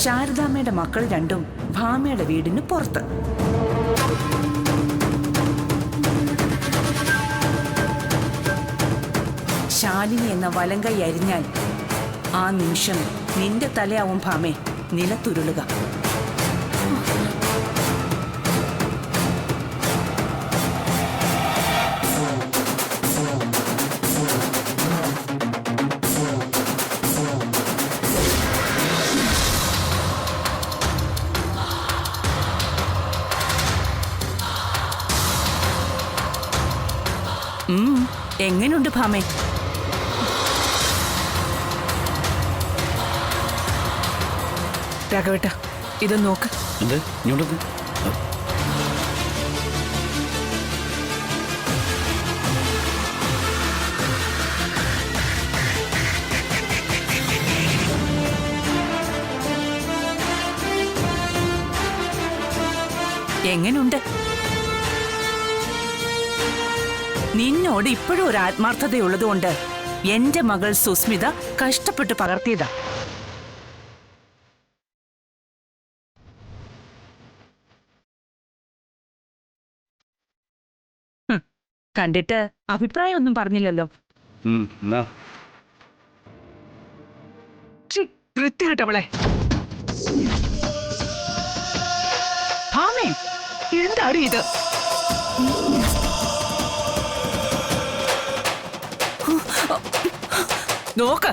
ശാരദാമ്മയുടെ മക്കൾ രണ്ടും ഭാമയുടെ വീടിന് പുറത്ത്. ശാലിനി എന്ന വലങ്കൈ അരിഞ്ഞാൽ ആ നിമിഷം നിന്റെ തലയാവും ഭാമേ നിലത്തുരുളുക. എങ്ങനെയുണ്ട് ഭാമേ? രാഘവേട്ട, ഇത് നോക്ക്. എങ്ങനുണ്ട്? നിന്നോട് ഇപ്പോഴും ഒരു ആത്മാർത്ഥതയുള്ളതുകൊണ്ട് എന്റെ മകൾ സുസ്മിത കഷ്ടപ്പെട്ട് പകർത്തിയതാ. കണ്ടിട്ട് അഭിപ്രായമൊന്നും പറഞ്ഞില്ലല്ലോ. കൃത്യമായിട്ടവളെ ഭാമേ, എന്താണ് ഇത്? നോക്ക്.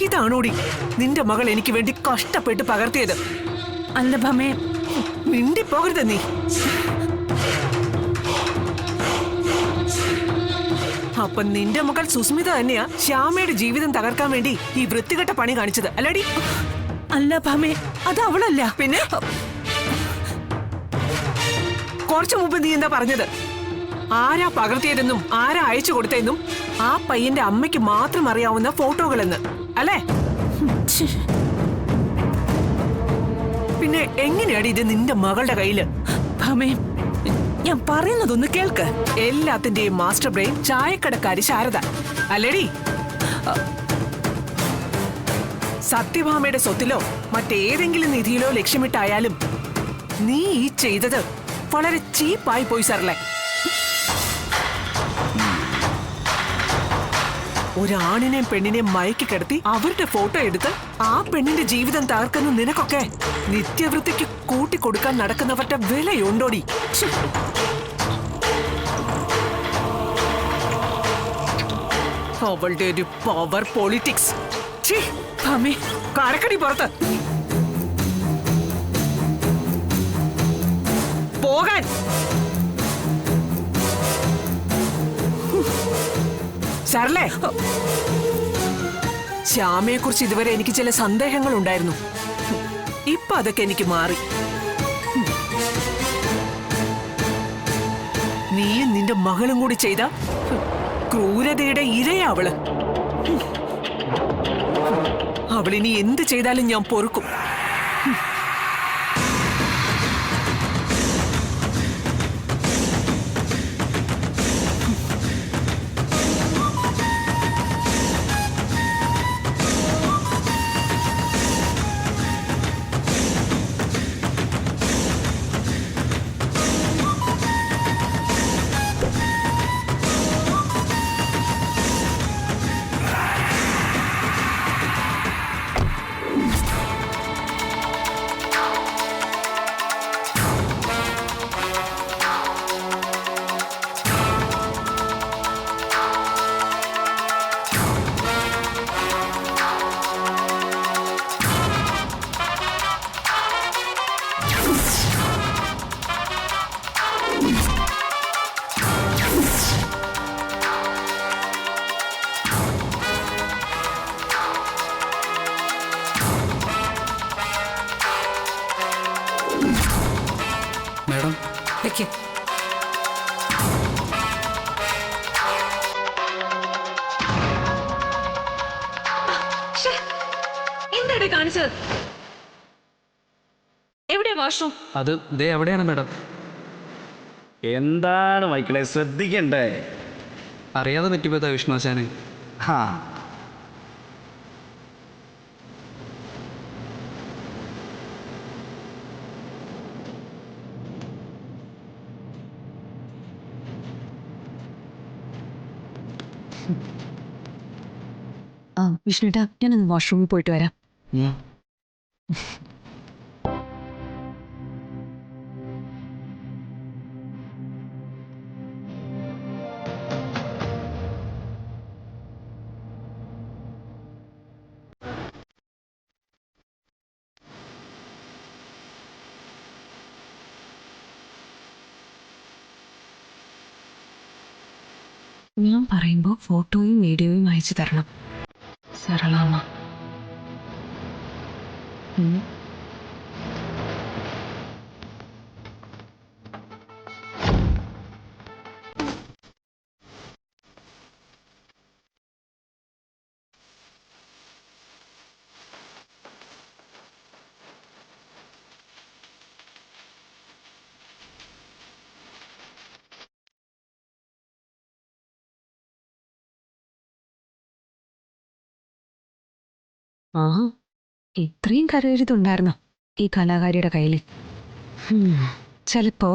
ഇതാണോടി നിന്റെ മകൾ എനിക്ക് വേണ്ടി കഷ്ടപ്പെട്ട് പകർത്തിയത്? അല്ല ഭാമേ, മിണ്ടിപ്പോകരുത് നീ. അപ്പൊ നിന്റെ മകൾ സുസ്മിത തന്നെയാ ശ്യാമയുടെ ജീവിതം തകർക്കാൻ വേണ്ടി ഈ വൃത്തികെട്ട പണി കാണിച്ചത് അല്ലടി? അല്ല ഭാമേ, അത് അവളല്ല. പിന്നെ കുറച്ചു മുമ്പ് നീ എന്താ പറഞ്ഞത്? ആരാ പകർത്തിയതെന്നും ആരാ അയച്ചു കൊടുത്തതെന്നും ആ പയ്യന്റെ അമ്മയ്ക്ക് മാത്രം അറിയാവുന്ന ഫോട്ടോകളെന്ന് അല്ലേ? പിന്നെ എങ്ങനെയാടി ഇത് നിന്റെ മകളുടെ കയ്യില്? ഭാമേ, ഞാൻ പറയുന്നതൊന്ന് കേൾക്ക്. എല്ലാത്തിന്റെയും മാസ്റ്റർ ബ്രെയിൻ ചായക്കടക്കാരി ശാരദ അല്ലേടി? സത്യഭാമയുടെ സ്വത്തിലോ മറ്റേതെങ്കിലും നിധിയിലോ ലക്ഷ്യമിട്ടായാലും നീ ഈ ചെയ്തത് വളരെ ചീപ്പായി പോയി സാറല്ലേ. ഒരാണിനെയും പെണ്ണിനെയും മയക്കി കിടത്തി അവരുടെ ഫോട്ടോ എടുത്ത് ആ പെണ്ണിന്റെ ജീവിതം തകർക്കുന്ന നിനക്കൊക്കെ നിത്യവൃത്തിക്ക് കൂട്ടിക്കൊടുക്കാൻ നടക്കുന്നവരുടെ വിലയുണ്ടോടി? അവളുടെ ഒരു പവർ പൊളിറ്റിക്സ്. കരക്കടി പുറത്ത് പോകാൻ. സാറല്ലേ, ശ്യാമയെ കുറിച്ച് ഇതുവരെ എനിക്ക് ചില സന്ദേഹങ്ങൾ ഉണ്ടായിരുന്നു. ഇപ്പൊ അതൊക്കെ എനിക്ക് മാറി. നീയും നിന്റെ മകളും കൂടി ചെയ്ത ക്രൂരതയുടെ ഇരയാ അവള്. അവളിനി എന്ത് ചെയ്താലും ഞാൻ പൊറുക്കും. मैडम देखिए എവിടെ കാണിച്ചത്? എവിടെയാ വാഷ്റൂം? അത് ദേ എവിടെയാണ് മാഡം? എന്താണ് മൈക്കിളെ ശ്രദ്ധിക്കണ്ടേ? അറിയാതെ പറ്റിപ്പോയതാ വിഷ്ണുവാശാനെ. ഹാ വിഷ്ണുട്ടാ, ഞാനൊന്ന് വാഷ്റൂമിൽ പോയിട്ട് വരാം. ഞാൻ പറയുമ്പോ ഫോട്ടോയും വീഡിയോയും അയച്ചു തരണം. സരളാമ്മ. ആഹാ, ഇത്രയും കരകരുതുണ്ടായിരുന്നോ ഈ കലാകാരിയുടെ കയ്യിൽ? ചിലപ്പോ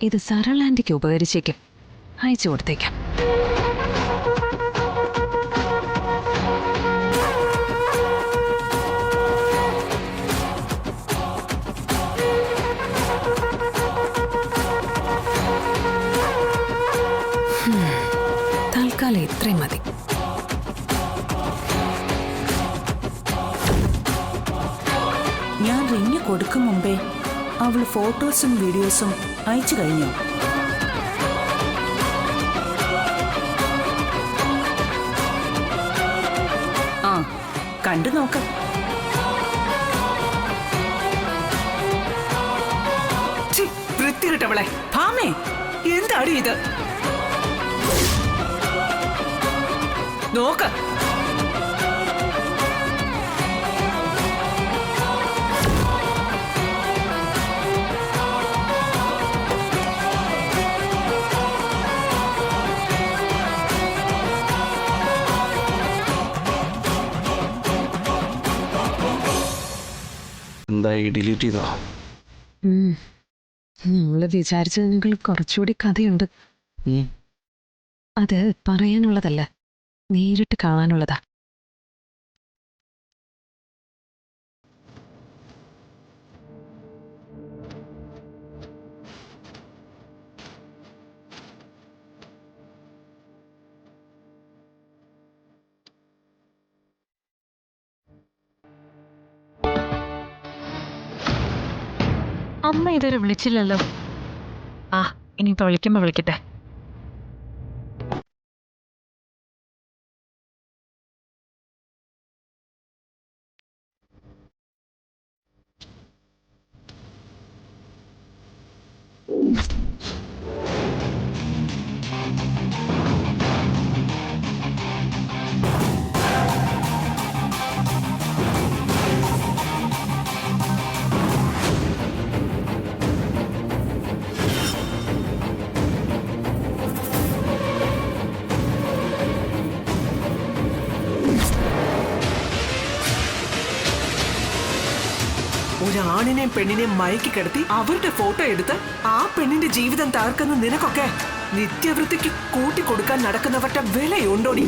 ഇത് സരളാൻറ്റിക്ക് ഉപകരിച്ചേക്കും. അയച്ചു കൊടുത്തേക്കാം. തൽക്കാലം ഇത്രയും മതി. ഞാൻ റിങ് കൊടുക്കും മുമ്പേ അവള് ഫോട്ടോസും വീഡിയോസും അയച്ചു കഴിഞ്ഞു. ആ, കണ്ടു നോക്ക. വൃത്തികെട്ടവളെ. ഭാമേ, എന്താടി ഇത്? നോക്ക്. എന്തായി, ഡിലീറ്റ് ചെയ്തോ? നമ്മള് വിചാരിച്ചതിനേക്കാൾ കുറച്ചുകൂടി കഥയുണ്ട്. അത് പറയാനുള്ളതല്ല, നേരിട്ട് കാണാനുള്ളതാ. അമ്മ ഇതുവരെ വിളിച്ചില്ലല്ലോ. ഇനിയിപ്പോ വിളിക്കുമ്പോ വിളിക്കട്ടെ. ഒരാണിനെയും പെണ്ണിനെയും മയക്കി കിടത്തി അവരുടെ ഫോട്ടോ എടുത്ത് ആ പെണ്ണിന്റെ ജീവിതം തകർക്കുന്ന നിനക്കൊക്കെ നിത്യവൃത്തിക്ക് കൂട്ടിക്കൊടുക്കാൻ നടക്കുന്നവരുടെ വിലയുണ്ടോടി?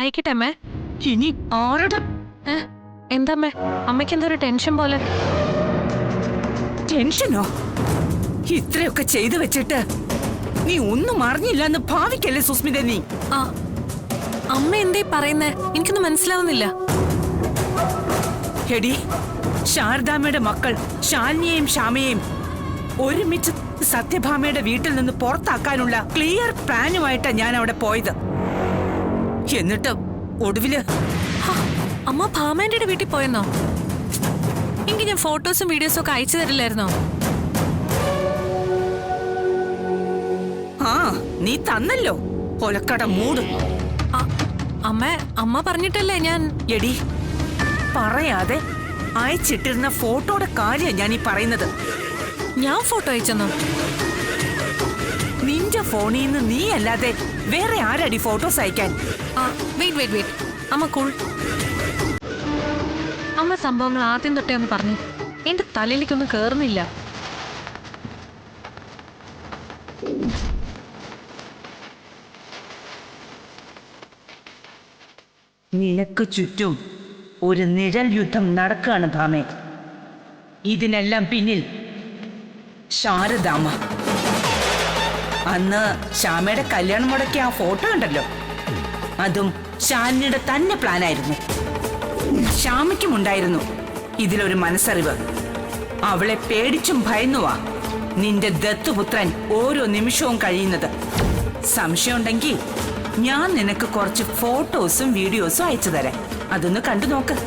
അയക്കട്ടെ അമ്മേ? ഇനി ആരുടെ എന്താ അമ്മേ? അമ്മയ്ക്ക് എന്താ ഒരു ടെൻഷൻ പോലെ? ടെൻഷനോ? ഇത്രയൊക്കെ ചെയ്തു വെച്ചിട്ട് നീ ഒന്നും അറിഞ്ഞില്ലെന്ന് ഭാവിക്കല്ലേ സുസ്മിത നീ? ആ, അമ്മ എന്തേ പറയുന്നേ? എനിക്കൊന്നും മനസ്സിലാവുന്നില്ല. എടി, ശാരദാമ്മയുടെ മക്കൾ ശാലിനിയെയും ശ്യാമയെയും ഒരുമിച്ച് സത്യഭാമയുടെ വീട്ടിൽ നിന്ന് പുറത്താക്കാനുള്ള ക്ലിയർ പ്ലാനുമായിട്ടാ ഞാൻ അവിടെ പോയത്. എന്നിട്ട് ഒടുവില് അമ്മ ഭാമേന്റെ വീട്ടിൽ പോയെന്നോ? എങ്കിൽ ഞാൻ ഫോട്ടോസും വീഡിയോസും ഒക്കെ അയച്ചു തരില്ലായിരുന്നോ? ആ, നീ തന്നല്ലോ ഒലക്കട മൂട്. അമ്മ പറഞ്ഞിട്ടല്ലേ ഞാൻ. എടി, പറയാതെ അയച്ചിട്ടിരുന്ന ഫോട്ടോയുടെ കാര്യം ഞാൻ ഈ പറയുന്നത്. ഞാൻ ഫോട്ടോ അയച്ചെന്നോ? നിന്റെ ഫോണിൽ നിന്ന് നീ അല്ലാതെ വേറെ ആരടി ഫോട്ടോസ് അയക്കാൻ? വെയിറ്റ് അമ്മ കൂൾ. അമ്മ സംഭവങ്ങൾ ആദ്യം തൊട്ടേ ഒന്ന് പറഞ്ഞു. എന്റെ തലയിലേക്കൊന്നും കേറുന്നില്ല. നിനക്ക് ചുറ്റും ഒരു നിഴൽ യുദ്ധം നടക്കുകയാണ് ഭാമേ. ഇതിനെല്ലാം പിന്നിൽ ശാരദാമ്മ. അന്ന് ശ്യാമയുടെ കല്യാണം മുടക്കിയ ആ ഫോട്ടോ ഉണ്ടല്ലോ, അതും ശാലിനിയുടെ തന്നെ പ്ലാനായിരുന്നു. ശ്യാമയ്ക്കും ഉണ്ടായിരുന്നു ഇതിലൊരു മനസ്സറിവ്. അവളെ പേടിച്ചും ഭയന്നുവാ നിന്റെ ദത്തുപുത്രൻ ഓരോ നിമിഷവും കഴിയുന്നത്. സംശയമുണ്ടെങ്കിൽ ഞാൻ നിനക്ക് കുറച്ച് ഫോട്ടോസും വീഡിയോസും അയച്ചു തരാം. അതൊന്ന് കണ്ടു നോക്ക്.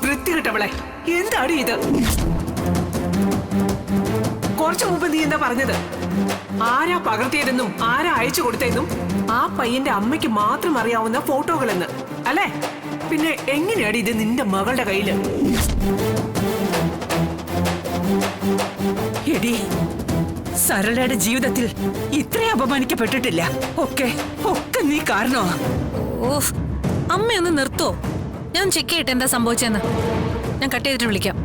വൃത്തികെട്ടവളെ, എന്താടി ഇത്? കുറച്ചു മുമ്പ് നീ എന്താ പറഞ്ഞത്? ആരാ പകർത്തിയതെന്നും ആരാ അയച്ചു കൊടുത്തതെന്നും ആ പയ്യന്റെ അമ്മയ്ക്ക് മാത്രം അറിയാവുന്ന ഫോട്ടോകളെന്ന് അല്ലേ? പിന്നെ എങ്ങനെയാടി ഇത് നിന്റെ മകളുടെ കയ്യില്? എടി, സരളയുടെ ജീവിതത്തിൽ ഇത്രയും അപമാനിക്കപ്പെട്ടിട്ടില്ല. ഒക്കെ നീ കാരണോ? ഓഹ്, അമ്മയൊന്ന് നിർത്തോ? ഞാൻ ചെക്ക് ചെയ്യട്ടെ എന്താ സംഭവിച്ചെന്ന്. ഞാൻ കട്ട് ചെയ്തിട്ട് വിളിക്കാം.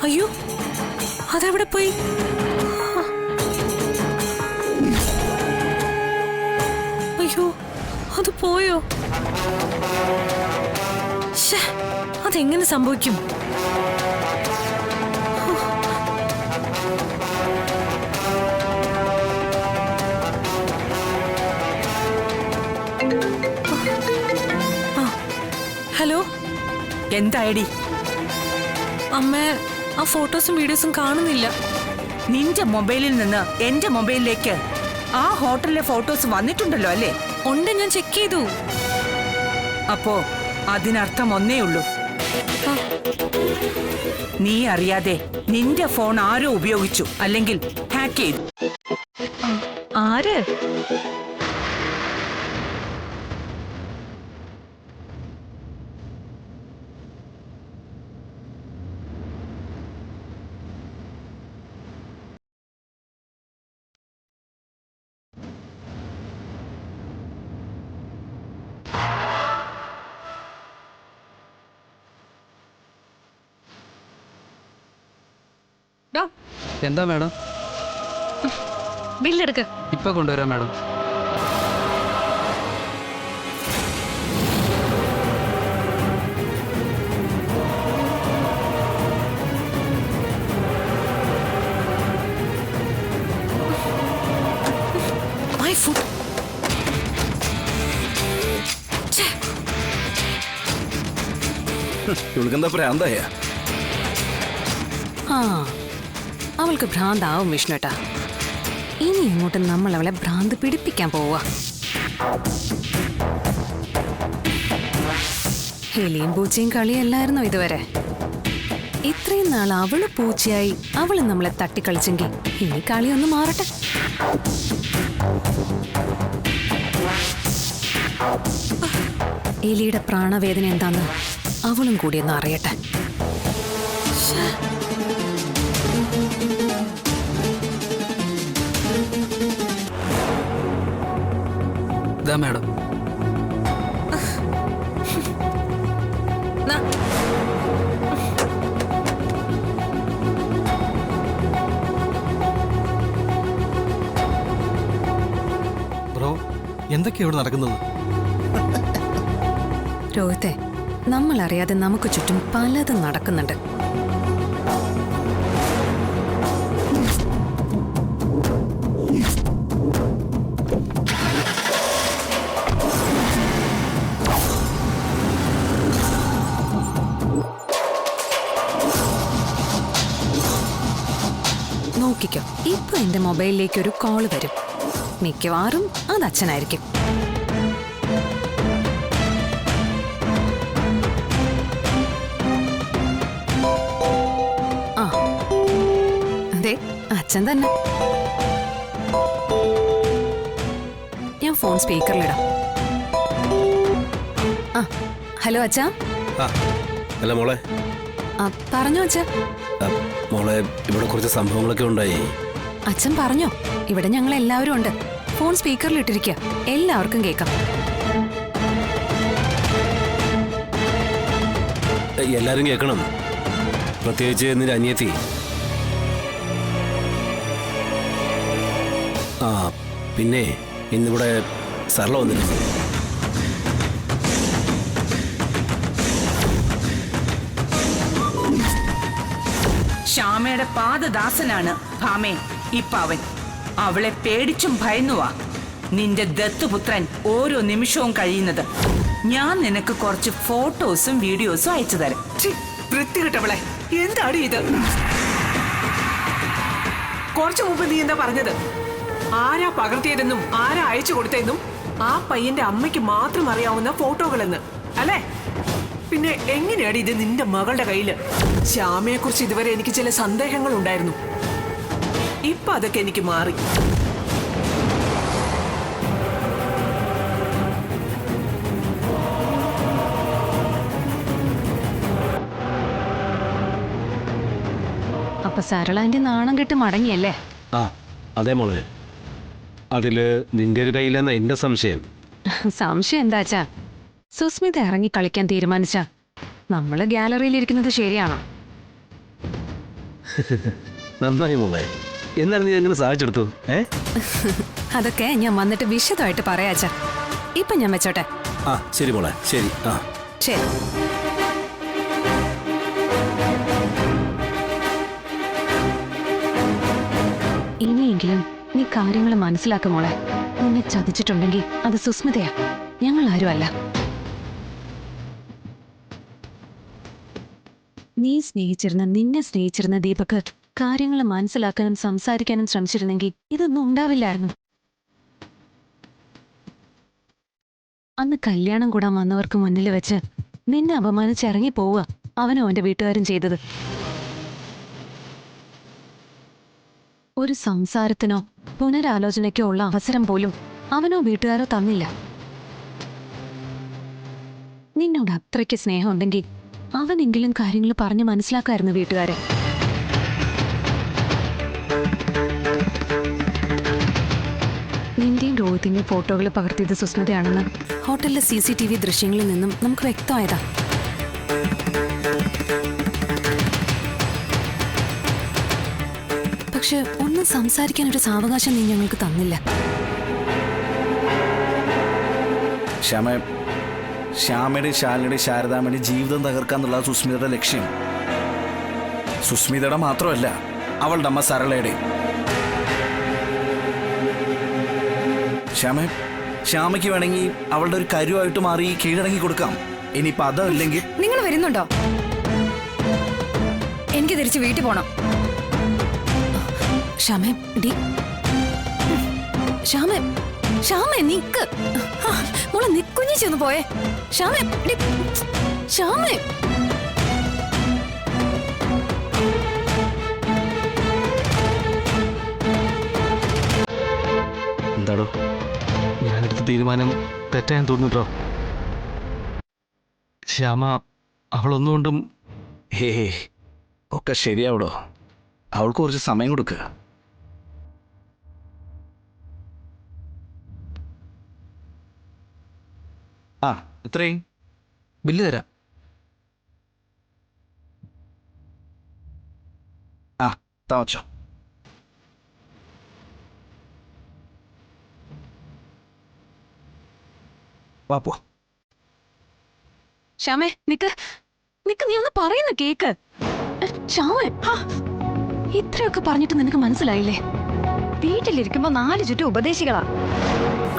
അയ്യോ, അതെവിടെ പോയി? അയ്യോ, അത് പോയോ? അതെങ്ങനെ സംഭവിക്കും? ഹലോ, എന്തായടി? അമ്മ, ആ ഫോട്ടോസും വീഡിയോസും കാണുന്നില്ല. നിന്റെ മൊബൈലിൽ നിന്ന് എന്റെ മൊബൈലിലേക്ക് ആ ഹോട്ടലിലെ ഫോട്ടോസ് വന്നിട്ടുണ്ടല്ലോ അല്ലേ? ഉണ്ട്, ഞാൻ ചെക്ക് ചെയ്തു. അപ്പോ അതിനർത്ഥം ഒന്നേ ഉള്ളൂ. നീ അറിയാതെ നിന്റെ ഫോൺ ആരോ ഉപയോഗിച്ചു, അല്ലെങ്കിൽ ഹാക്ക് ചെയ്തു. ആര്? എന്താ മാഡം? ബില്ലെടുക്ക്. ഇപ്പൊ കൊണ്ടുവരാം മാഡം. My food. ഇവൾക്കെന്താ പ്രാന്തായ? ആ, അവൾക്ക് ഭ്രാന്താവും വിഷ്ണുട്ടാ. ഇനി അങ്ങോട്ട് നമ്മൾ അവളെ ഭ്രാന്ത് പിടിപ്പിക്കാൻ പോവാ. എലിയും പൂച്ചയും കളിയല്ലായിരുന്നോ ഇതുവരെ? ഇത്രയും നാൾ അവള് പൂച്ചയായി അവള് നമ്മളെ തട്ടിക്കളിച്ചെങ്കിൽ ഇനി കളിയൊന്ന് മാറട്ടെ. എലിയുടെ പ്രാണവേദന എന്താന്ന് അവളും കൂടി ഒന്ന് അറിയട്ടെ. ഇതാ മാഡം. നാ. ബ്രോ, എന്തൊക്കെയാ ഇവിടെ നടക്കുന്നത്? രോഹിത്തെ, നമ്മൾ അറിയാതെ നമുക്ക് ചുറ്റും പലതും നടക്കുന്നുണ്ട്. നോക്കിക്കോ, ഇപ്പൊ എന്റെ മൊബൈലിലേക്ക് ഒരു കോള് വരും. മിക്കവാറും അത് അച്ഛനായിരിക്കും. ആ, അതെ, അച്ഛൻ തന്നെ. ഞാൻ ഫോൺ സ്പീക്കറിലിടാം. ആ, ഹലോ അച്ഛാ. അല്ല മോളെ. പറഞ്ഞോ അച്ഛാ. മോളെ, ഇവിടെ കുറച്ച് സംഭവങ്ങളൊക്കെ ഉണ്ടായി. അച്ഛൻ പറഞ്ഞോ, ഇവിടെ ഞങ്ങൾ എല്ലാവരും ഉണ്ട്. ഫോൺ സ്പീക്കറിൽ ഇട്ടിരിക്കുക, എല്ലാവർക്കും കേൾക്കാം. എല്ലാരും കേൾക്കണം, പ്രത്യേകിച്ച് നിന്റെ അനിയത്തി. ആ, പിന്നെ ഇന്നിവിടെ സരള വന്നിരുന്നു. ശ്യാമയുടെ പാദദാസനാണ് ഭാമേ ഇപ്പൊ അവൻ. അവളെ പേടിച്ചും ഭയന്നുവാ നിന്റെ ദത്തുപുത്രൻ ഓരോ നിമിഷവും കഴിയുന്നത്. ഞാൻ നിനക്ക് കുറച്ച് ഫോട്ടോസും വീഡിയോസും അയച്ചു തരാം. വൃത്തികെട്ടവളെ, എന്താണ് ഇത്? കുറച്ചു മുമ്പ് നീ എന്താ പറഞ്ഞത്? ആരാ പകർത്തിയതെന്നും ആരാ അയച്ചു കൊടുത്തതെന്നും ആ പയ്യന്റെ അമ്മയ്ക്ക് മാത്രം അറിയാവുന്ന ഫോട്ടോകളെന്ന് അല്ലേ? പിന്നെ എങ്ങനെയാണ് ഇത് നിന്റെ മകളുടെ കയ്യില്? ശ്യാമയെ കുറിച്ച് ഇതുവരെ എനിക്ക് ചില സന്ദേഹങ്ങൾ ഉണ്ടായിരുന്നു. ഇപ്പൊ അതൊക്കെ എനിക്ക് മാറി. അപ്പൊ സരളാന്റെ നാണം കെട്ട് മടങ്ങിയല്ലേ? ആ, അതെ മോളെ. അതില് നിന്റെ ഒരു കയ്യിലെന്ന എന്റെ സംശയം. സംശയം എന്താച്ചാ, സുസ്മിത ഇറങ്ങി കളിക്കാൻ തീരുമാനിച്ച നമ്മള് ഗാലറിയിൽ ഇരിക്കുന്നത് ശരിയാണോ? നന്നായി മോളെ. എന്നാൽ നീ എങ്ങനെ സാധിച്ചെടുത്തു? അതൊക്കെ ഞാൻ വന്നിട്ട് വിശദമായിട്ട് പറയാച്ചാ. ഇപ്പൊ ഞാൻ വെച്ചോട്ടെ. ആ, ശരി മോളെ, ശരി. ആ, ശരി. ഇനിയെങ്കിലും നീ കാര്യങ്ങൾ മനസ്സിലാക്കും മോളെ. നിന്നെ ചതിച്ചിട്ടുണ്ടെങ്കിൽ അത് സുസ്മിതയാ, ഞങ്ങൾ ആരും അല്ല. നിന്നെ സ്നേഹിച്ചിരുന്ന ദീപക് കാര്യങ്ങൾ മനസ്സിലാക്കാനും സംസാരിക്കാനും ശ്രമിച്ചിരുന്നെങ്കിൽ ഇതൊന്നും ഉണ്ടാവില്ലായിരുന്നു. അന്ന് കല്യാണം കൂടാൻ വന്നവർക്ക് മുന്നിൽ വെച്ച് നിന്നെ അപമാനിച്ചിറങ്ങി പോവുക അവനും അവന്റെ വീട്ടുകാരും ചെയ്തത്. ഒരു സംസാരത്തിനോ പുനരാലോചനയ്ക്കോ ഉള്ള അവസരം പോലും അവനോ വീട്ടുകാരോ തന്നില്ല. നിന്നോട് അത്രയ്ക്ക് സ്നേഹമുണ്ടെങ്കിൽ അവനെങ്കിലും കാര്യങ്ങൾ പറഞ്ഞ് മനസ്സിലാക്കായിരുന്നു വീട്ടുകാരെ. നിന്റെയും രോഹിത്തിന്റെയും ഫോട്ടോകൾ പകർത്തിയത് സുസ്മിതയാണെന്ന് ഹോട്ടലിലെ CCTV ദൃശ്യങ്ങളിൽ നിന്നും നമുക്ക് വ്യക്തമായതാ. പക്ഷെ ഒന്നും സംസാരിക്കാൻ ഒരു സാവകാശം നീ ഞങ്ങൾക്ക് തന്നില്ല. ശ്യാമയുടെ ശാലിനിയുടെ ശാരദാമ്മയുടെ ജീവിതം തകർക്കാന്നുള്ള സുസ്മിതയുടെ ലക്ഷ്യം. സുസ്മിതയുടെ മാത്രമല്ല, അവളുടെ അമ്മ സരളയുടെ. ശ്യാമയ്ക്ക് വേണമെങ്കിൽ അവളുടെ ഒരു കരുവായിട്ട് മാറി കീഴടങ്ങി കൊടുക്കാം. ഇനിയിപ്പോ അതല്ലെങ്കിൽ നിങ്ങൾ വരുന്നുണ്ടോ? എനിക്ക് തിരിച്ച് വീട്ടിൽ പോണം. ശ്യാമേ നിക്ക് മോളെ, നിക്കുഞ്ഞി ചെന്ന് പോയേ. ശ്യാമേ എന്താടോ? ഞാനെടുത്ത തീരുമാനം തെറ്റാൻ തോന്നുട്ടോ. ശ്യാമ അവളൊന്നുകൊണ്ടും ഹേ ഒക്കെ ശരിയാവടോ. അവൾക്ക് കുറച്ച് സമയം കൊടുക്കുക. ആ എത്രയും ബില്ല് തരാം. ആ താമച്ചോ. വാ പോ. ശ്യാമേ നിക്ക് നിക്ക്, നീ ഒന്ന് പറയുന്ന കേക്ക്. ശ്യാമേ, ഇത്രയൊക്കെ പറഞ്ഞിട്ട് നിനക്ക് മനസ്സിലായില്ലേ? വീട്ടിലിരിക്കുമ്പോ 4 ചുറ്റും ഉപദേശികളാ.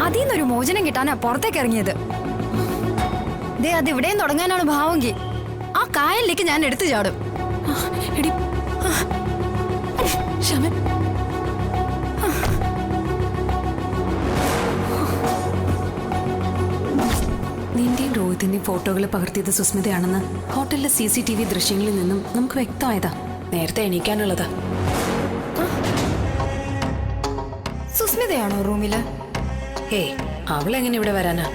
അതിന്നൊരു മോചനം കിട്ടാനാ പുറത്തേക്ക് ഇറങ്ങിയത്. ദേ അത് ഇവിടെയും തുടങ്ങാനാണ് ഭാവമെങ്കിൽ ആ കായലിലേക്ക് ഞാൻ എടുത്തു ചാടും. എടി ശ്യാമേ, നിന്റെയും രോഹിത്തിന്റെയും ഫോട്ടോകൾ പകർത്തിയത് സുസ്മിതയാണെന്ന് ഹോട്ടലിലെ CCTV ദൃശ്യങ്ങളിൽ നിന്നും നമുക്ക് വ്യക്തമായതാ. നേരത്തെ എണീക്കാനുള്ളതാ. സുസ്മിതയാണോ റൂമില്? ഏയ്, അവളെങ്ങനെ ഇവിടെ വരാനാ?